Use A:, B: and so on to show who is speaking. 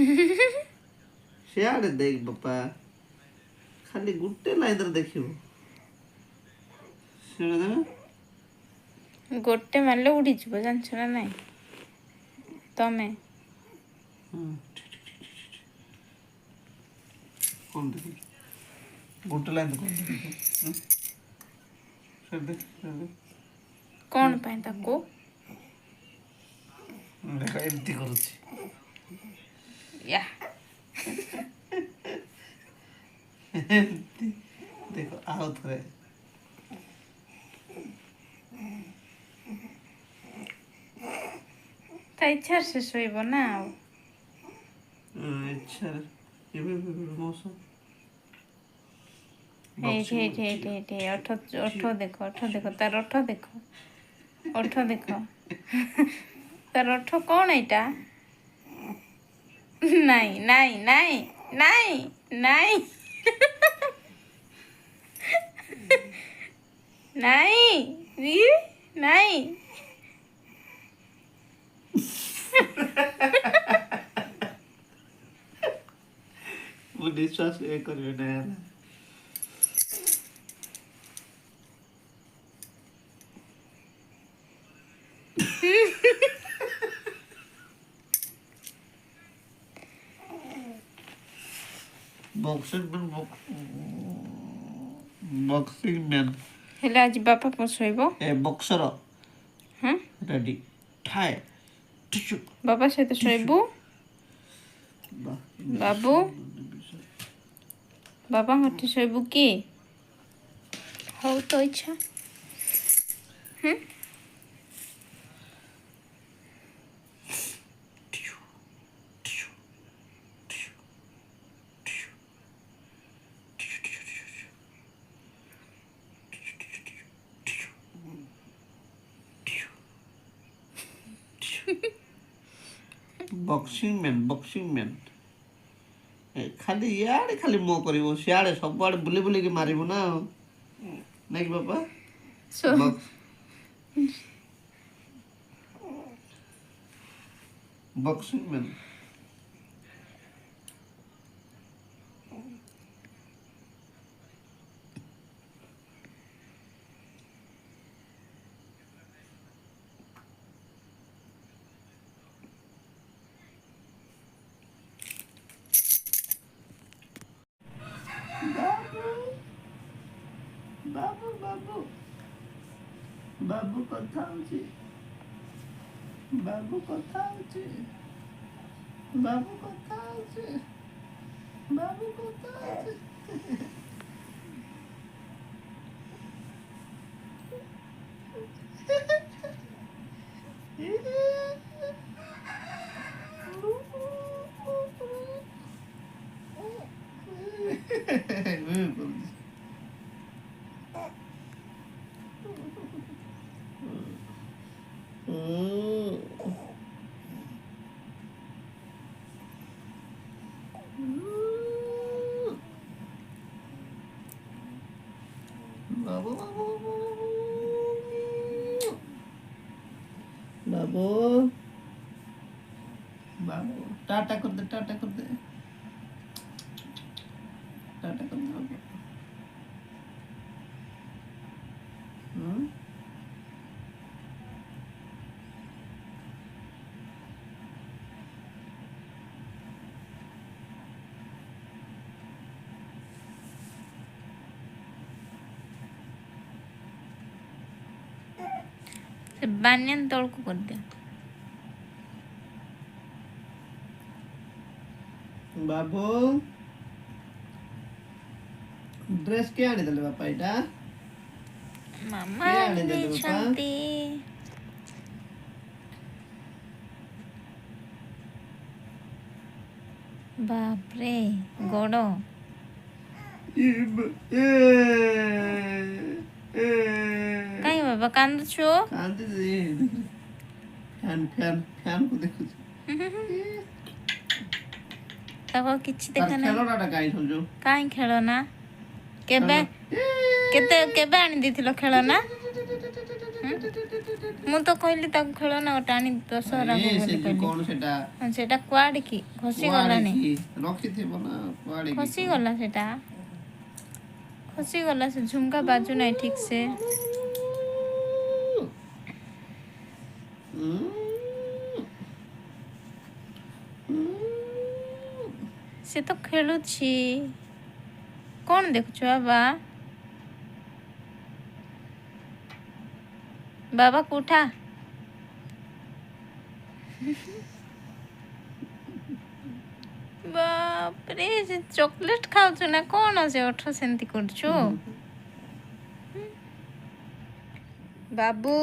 A: सियाड़े देख बापा खाली गुट्टे लाइन देखियो
B: गोटे मारले उड़ी जीव जानछ ना नहीं तमे
A: कौन देखो गुट्टे लाइन कौन देखो सर देख
B: कौन पाए ताको
A: देखा एमती करूची
B: या
A: देखो आओ थोड़े
B: ता इच्छा से सोइब ना
A: अच्छा ये मौसम
B: ओठ देखो तार ओठ देखो तार ओठ कौन एटा नहीं नहीं नहीं नहीं नहीं नहीं नहीं
A: वो निश्वास ये करियो ना यार बॉक्सिंग मैन
B: हेला आज बापा पसोइबो
A: ए बॉक्सर
B: हां
A: रेडी ठाए टिचु
B: बाबा सहित सोइबो बाबू बाबा हटी सोइबो की हो तो इच्छा
A: बॉक्सिंग मैन खाली याडे खाली मो करिवो सियाडे सब आडे बुली बुली के मारिबो ना नहीं कि बाबा
B: सो
A: बॉक्सिंग मैन बाबू बाबू बाबू कथा होची बाबू कथा होची बाबू कथा होची बाबू कथा होची बाबू बाबू बाबू बाबू टाटा कर दे टाटा कर दे टाटा कर दे बाबू
B: से बानियन तोड़ को कर दे
A: बाबू ड्रेस के आने देले बापा इटा
B: मामा ने शांति बाप रे गोड़ो कहीं बाबा कांद छो
A: कांदी दे फैन फैन फैन को देखो
B: ताको किछि देखा ना
A: खेलनाटा काई समझो
B: काई खेलना केबे केते केबे आनी दिथिलो खेलना ମୁଁ ତ କହିଲି ତାକୁ ଖେଳନା ଗୋଟେ ଆଣି ଦଶହରାକୁ
A: ଏ, ସେ
B: ବୋଲି
A: ଯୋଉ
B: କହିଲି।
A: କଣ ସେଟା
B: ହଁ, ସେଟା କୁଆଡ଼େ କି
A: କୁଆଡେ
B: ଖସିଗଲାନି।
A: କି ରଖିଥିବ ନା କୁଆଡେ କି
B: ଖସିଗଲା ସେଟା ଖସିଗଲା। ସେ ଝୁମକା ବାଜୁ ନାହିଁ ଠିକ୍ ସେ। ସେ ତ ଖେଳୁଛି। କ'ଣ ଦେଖୁଛୁ ବାବା? ବାବାକୁ ଉଠା। ବାପରେ, ସେ ଚକୋଲେଟ୍ ଖାଉଛୁ ନା କ'ଣ? ସେ ଓଠ ସେମିତି କରୁଛୁ ବାବୁ।